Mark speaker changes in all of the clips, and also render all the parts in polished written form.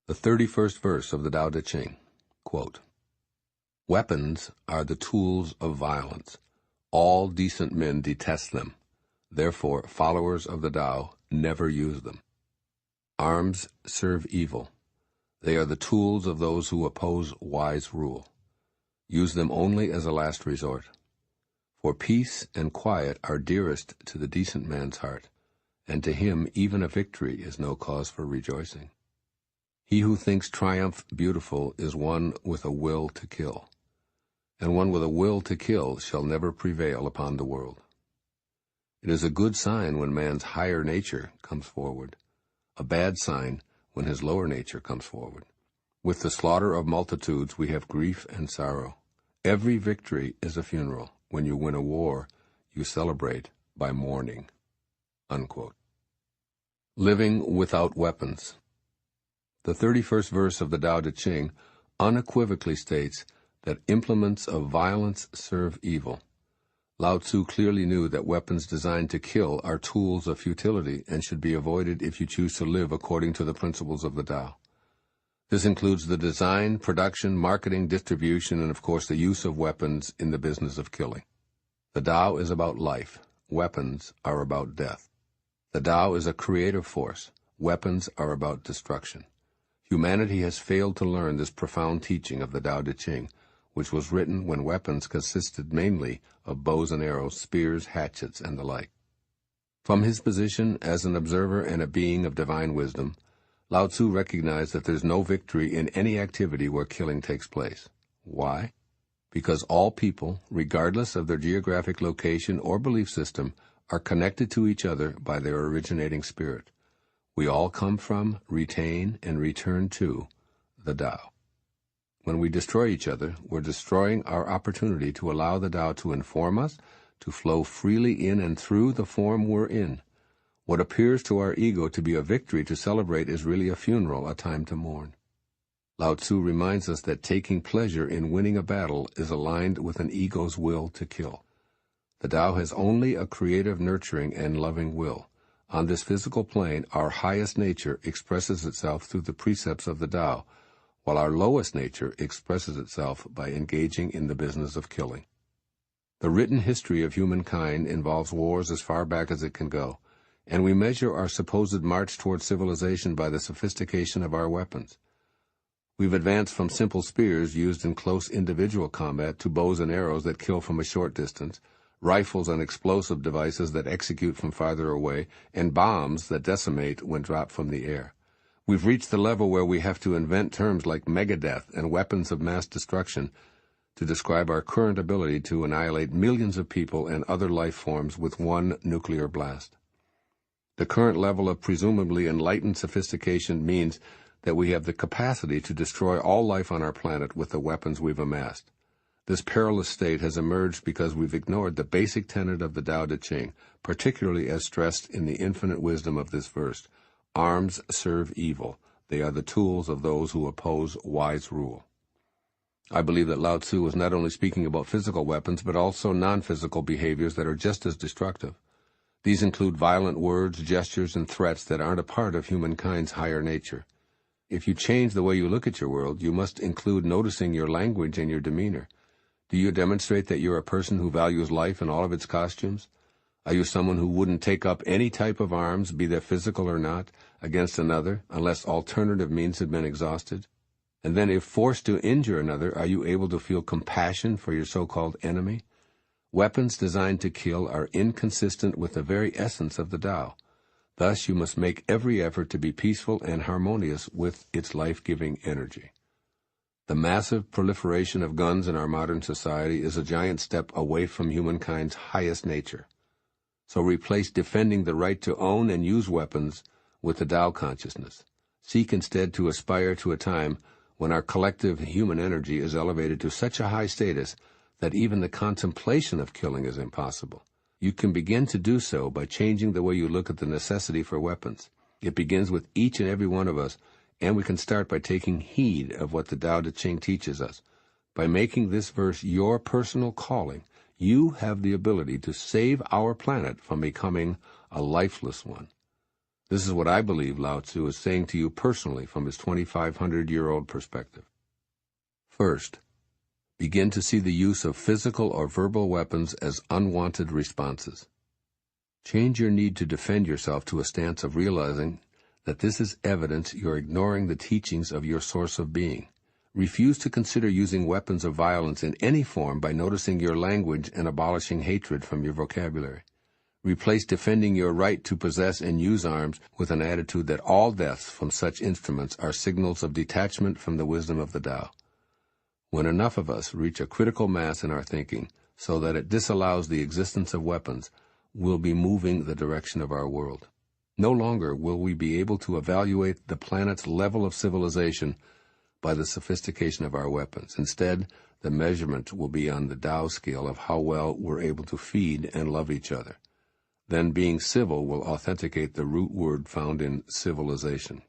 Speaker 1: The 31st verse of the Tao Te Ching, quote, "Weapons are the tools of violence. All decent men detest them. Therefore, followers of the Tao never use them. Arms serve evil. They are the tools of those who oppose wise rule. Use them only as a last resort. For peace and quiet are dearest to the decent man's heart, and to him even a victory is no cause for rejoicing. He who thinks triumph beautiful is one with a will to kill, and one with a will to kill shall never prevail upon the world. It is a good sign when man's higher nature comes forward, a bad sign when his lower nature comes forward. With the slaughter of multitudes we have grief and sorrow. Every victory is a funeral. When you win a war, you celebrate by mourning." Unquote. Living without weapons. The 31st verse of the Tao Te Ching unequivocally states that implements of violence serve evil. Lao Tzu clearly knew that weapons designed to kill are tools of futility and should be avoided if you choose to live according to the principles of the Tao. This includes the design, production, marketing, distribution, and of course the use of weapons in the business of killing. The Tao is about life. Weapons are about death. The Tao is a creative force. Weapons are about destruction. Humanity has failed to learn this profound teaching of the Tao Te Ching, which was written when weapons consisted mainly of bows and arrows, spears, hatchets, and the like. From his position as an observer and a being of divine wisdom, Lao Tzu recognized that there's no victory in any activity where killing takes place. Why? Because all people, regardless of their geographic location or belief system, are connected to each other by their originating spirit. We all come from, retain, and return to the Tao. When we destroy each other, we're destroying our opportunity to allow the Tao to inform us, to flow freely in and through the form we're in. What appears to our ego to be a victory to celebrate is really a funeral, a time to mourn. Lao Tzu reminds us that taking pleasure in winning a battle is aligned with an ego's will to kill. The Tao has only a creative, nurturing, and loving will. On this physical plane, our highest nature expresses itself through the precepts of the Tao, while our lowest nature expresses itself by engaging in the business of killing. The written history of humankind involves wars as far back as it can go, and we measure our supposed march toward civilization by the sophistication of our weapons. We've advanced from simple spears used in close individual combat to bows and arrows that kill from a short distance, rifles and explosive devices that execute from farther away, and bombs that decimate when dropped from the air. We've reached the level where we have to invent terms like megadeath and weapons of mass destruction to describe our current ability to annihilate millions of people and other life forms with one nuclear blast. The current level of presumably enlightened sophistication means that we have the capacity to destroy all life on our planet with the weapons we've amassed. This perilous state has emerged because we've ignored the basic tenet of the Tao Te Ching, particularly as stressed in the infinite wisdom of this verse. Arms serve evil. They are the tools of those who oppose wise rule. I believe that Lao Tzu was not only speaking about physical weapons, but also non-physical behaviors that are just as destructive. These include violent words, gestures, and threats that aren't a part of humankind's higher nature. If you change the way you look at your world, you must include noticing your language and your demeanor. Do you demonstrate that you're a person who values life in all of its costumes? Are you someone who wouldn't take up any type of arms, be they physical or not, against another, unless alternative means have been exhausted? And then if forced to injure another, are you able to feel compassion for your so-called enemy? Weapons designed to kill are inconsistent with the very essence of the Tao. Thus you must make every effort to be peaceful and harmonious with its life-giving energy. The massive proliferation of guns in our modern society is a giant step away from humankind's highest nature. So replace defending the right to own and use weapons with the Tao consciousness. Seek instead to aspire to a time when our collective human energy is elevated to such a high status that even the contemplation of killing is impossible. You can begin to do so by changing the way you look at the necessity for weapons. It begins with each and every one of us, and we can start by taking heed of what the Tao Te Ching teaches us. By making this verse your personal calling, you have the ability to save our planet from becoming a lifeless one. This is what I believe Lao Tzu is saying to you personally from his 2,500-year-old perspective. First, begin to see the use of physical or verbal weapons as unwanted responses. Change your need to defend yourself to a stance of realizing that this is evidence you're ignoring the teachings of your source of being. Refuse to consider using weapons of violence in any form by noticing your language and abolishing hatred from your vocabulary. Replace defending your right to possess and use arms with an attitude that all deaths from such instruments are signals of detachment from the wisdom of the Tao. When enough of us reach a critical mass in our thinking so that it disallows the existence of weapons, we'll be moving the direction of our world. No longer will we be able to evaluate the planet's level of civilization by the sophistication of our weapons. Instead, the measurement will be on the Tao scale of how well we're able to feed and love each other. Then being civil will authenticate the root word found in civilization.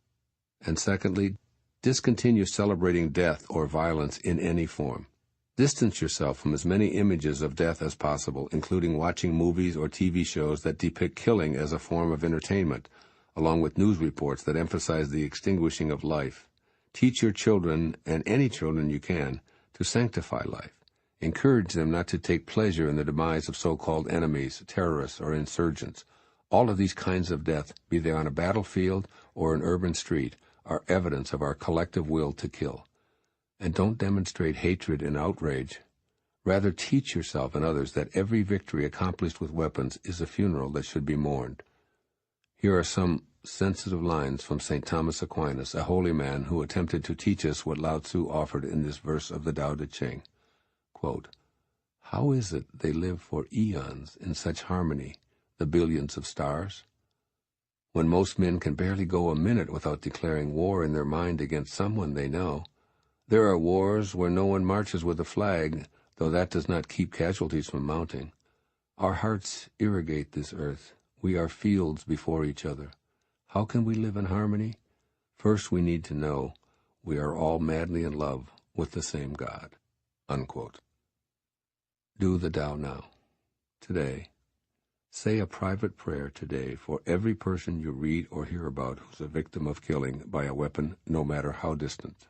Speaker 1: And secondly, discontinue celebrating death or violence in any form. Distance yourself from as many images of death as possible, including watching movies or TV shows that depict killing as a form of entertainment, along with news reports that emphasize the extinguishing of life. Teach your children, and any children you can, to sanctify life. Encourage them not to take pleasure in the demise of so-called enemies, terrorists, or insurgents. All of these kinds of death, be they on a battlefield or an urban street, are evidence of our collective will to kill. And don't demonstrate hatred and outrage. Rather, teach yourself and others that every victory accomplished with weapons is a funeral that should be mourned. Here are some sensitive lines from St. Thomas Aquinas, a holy man who attempted to teach us what Lao Tzu offered in this verse of the Tao Te Ching. Quote, "How is it they live for eons in such harmony, the billions of stars? When most men can barely go a minute without declaring war in their mind against someone they know. There are wars where no one marches with a flag, though that does not keep casualties from mounting. Our hearts irrigate this earth. We are fields before each other. How can we live in harmony? First we need to know we are all madly in love with the same God." Unquote. Do the Tao now. Today. Say a private prayer today for every person you read or hear about who's a victim of killing by a weapon, no matter how distant.